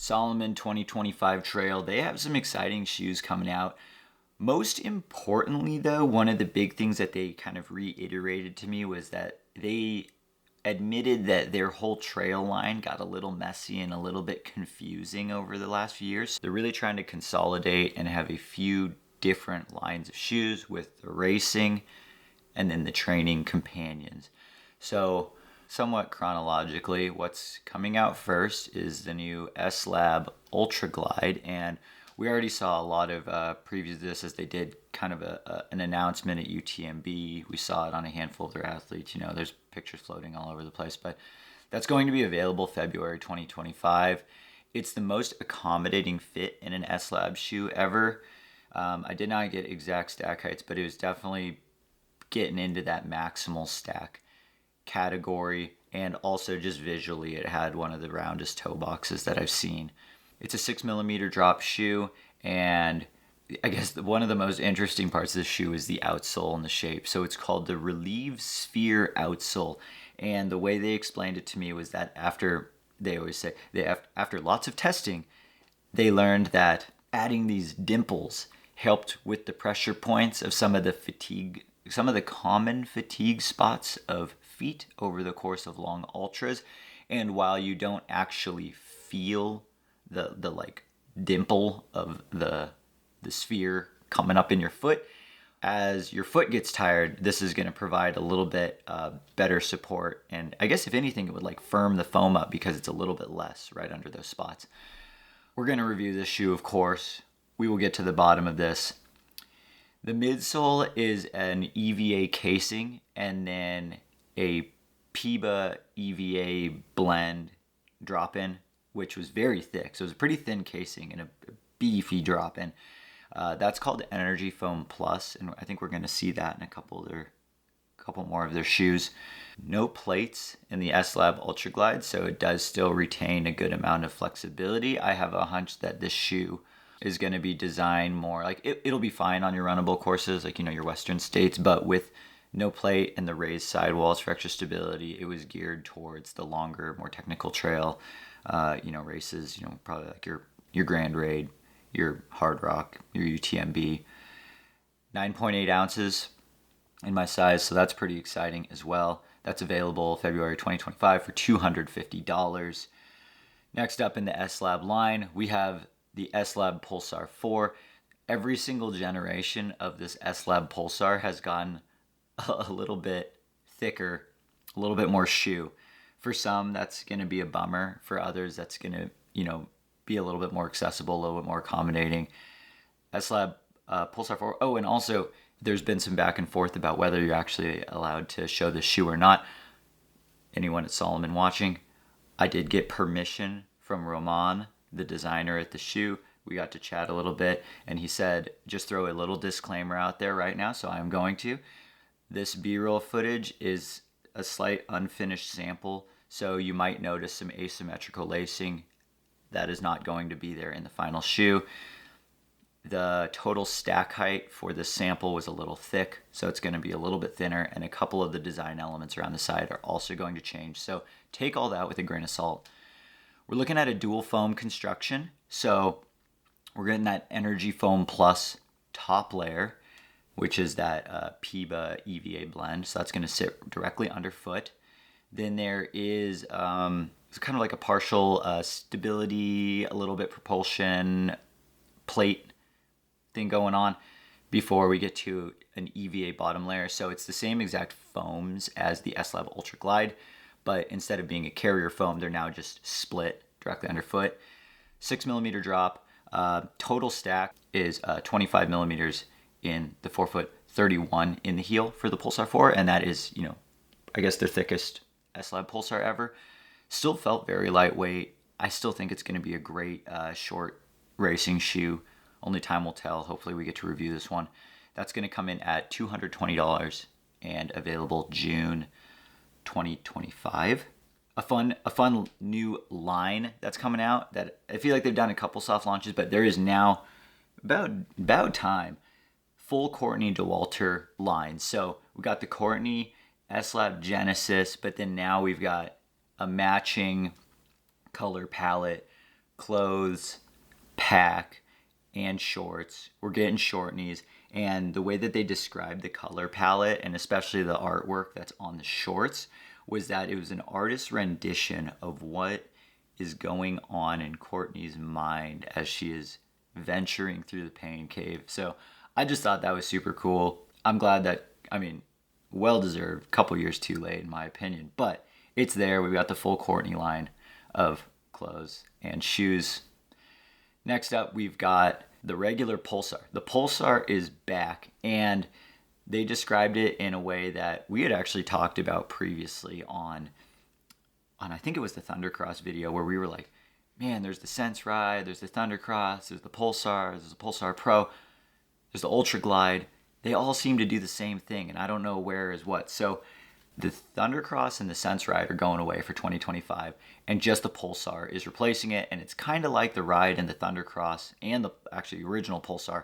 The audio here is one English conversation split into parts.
Salomon 2025 Trail. They have some exciting shoes coming out. Most importantly, though, one of the big things that they kind of reiterated to me was that they admitted that their whole trail line got a little messy and a little bit confusing over the last few years. They're really trying to consolidate and have a few different lines of shoes with the racing and then the training companions. So somewhat chronologically, what's coming out first is the new S-Lab Ultra Glide, and we already saw a lot of previews of this as they did kind of an announcement at UTMB. We saw it on a handful of their athletes. You know, there's pictures floating all over the place, but that's going to be available February 2025. It's the most accommodating fit in an S-Lab shoe ever. I did not get exact stack heights, but it was definitely getting into that maximal stack category, and also just visually it had one of the roundest toe boxes that I've seen. It's a 6mm drop shoe, and I guess one of the most interesting parts of the shoe is the outsole and the shape. So it's called the Relieve Sphere outsole, and the way they explained it to me was that after lots of testing, they learned that adding these dimples helped with the pressure points of some of the common fatigue spots of feet over the course of long ultras. And while you don't actually feel the like dimple of the sphere coming up in your foot, as your foot gets tired, this is going to provide a little bit better support. And I guess if anything, it would like firm the foam up because it's a little bit less right under those spots. We're going to review this shoe, of course. We will get to the bottom of this. The midsole is an EVA casing and then a PIBA EVA blend drop-in, which was very thick. So it was a pretty thin casing and a beefy drop-in. That's called Energy Foam Plus, and I think we're going to see that in a couple more of their shoes. No plates in the S-Lab Ultra Glide, so it does still retain a good amount of flexibility. I have a hunch that this shoe is going to be designed more like it'll be fine on your runnable courses, like, you know, your Western states, but with no plate and the raised sidewalls for extra stability, it was geared towards the longer, more technical trail, races, probably like your Grand Raid, your Hard Rock, your UTMB. 9.8 ounces in my size, so that's pretty exciting as well. That's available February 2025 for $250. Next up in the S-Lab line, we have the S-Lab Pulsar 4. Every single generation of this S-Lab Pulsar has gotten a little bit thicker, a little bit more shoe. For some, that's going to be a bummer. For others, that's going to, be a little bit more accessible, a little bit more accommodating. S-Lab Pulsar 4. Oh, and also, there's been some back and forth about whether you're actually allowed to show the shoe or not. Anyone at Salomon watching, I did get permission from Roman, the designer at the shoe. We got to chat a little bit, and he said, just throw a little disclaimer out there right now, so I'm going to. This B-roll footage is a slight unfinished sample, so you might notice some asymmetrical lacing. That is not going to be there in the final shoe. The total stack height for this sample was a little thick, so it's going to be a little bit thinner, and a couple of the design elements around the side are also going to change. So take all that with a grain of salt. We're looking at a dual foam construction, so we're getting that Energy Foam Plus top layer, which is that PIBA EVA blend. So that's going to sit directly underfoot. Then there is it's kind of like a partial stability, a little bit propulsion plate thing going on before we get to an EVA bottom layer. So it's the same exact foams as the S-Lab Ultra Glide, but instead of being a carrier foam, they're now just split directly underfoot. 6mm drop. Total stack is 25 millimeters in the forefoot, 31 in the heel for the Pulsar 4, and that is, I guess their thickest S-Lab Pulsar ever. Still felt very lightweight. I still think it's going to be a great short racing shoe. Only time will tell. Hopefully we get to review this one. That's going to come in at $220 and available June 2025. A fun new line that's coming out that I feel like they've done a couple soft launches, but there is now about time full Courtney Dauwalter line. So we got the Courtney S-Lab Genesis, but then now we've got a matching color palette clothes, pack, and shorts. We're getting short knees. And the way that they described the color palette, and especially the artwork that's on the shorts, was that it was an artist's rendition of what is going on in Courtney's mind as she is venturing through the pain cave. So I just thought that was super cool. I'm glad that, well deserved, couple years too late in my opinion, but it's there. We've got the full Courtney line of clothes and shoes. Next up, we've got the regular Pulsar. The Pulsar is back, and they described it in a way that we had actually talked about previously on I think it was the Thundercross video, where we were like, man, there's the Sense Ride, there's the Thundercross, there's the Pulsar, there's the Pulsar Pro, there's the Ultra Glide. They all seem to do the same thing, and I don't know where is what. So the Thundercross and the Sense Ride are going away for 2025, and just the Pulsar is replacing it, and it's kind of like the Ride and the Thundercross and the actually original Pulsar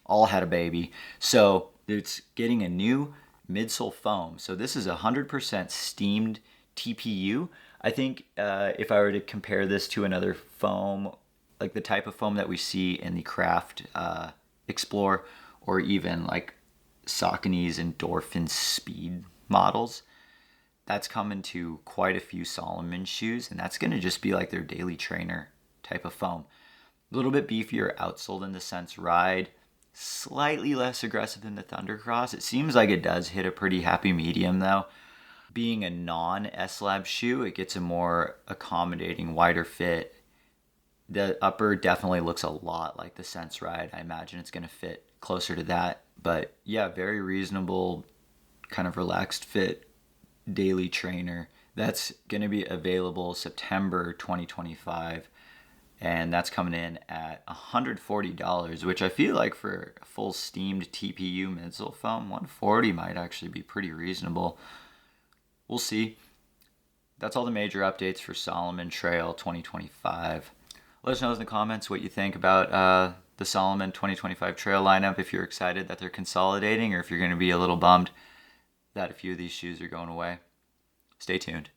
all had a baby. So it's getting a new midsole foam. So this is 100% steamed TPU. I think if I were to compare this to another foam, like the type of foam that we see in the Craft Explore, or even like Saucony's Endorphin Speed models, that's coming to quite a few Salomon shoes, and that's going to just be like their daily trainer type of foam. A little bit beefier outsole than the Sense Ride, slightly less aggressive than the Thundercross. It seems like it does hit a pretty happy medium though. Being a non-S-Lab shoe, it gets a more accommodating, wider fit. The upper definitely looks a lot like the Sense Ride. I imagine it's going to fit closer to that. But yeah, very reasonable, kind of relaxed fit daily trainer. That's going to be available September 2025. And that's coming in at $140, which I feel like for a full steamed TPU midsole foam, $140 might actually be pretty reasonable. We'll see. That's all the major updates for Salomon Trail 2025. Let us know in the comments what you think about the Salomon 2025 Trail lineup, if you're excited that they're consolidating, or if you're going to be a little bummed that a few of these shoes are going away. Stay tuned.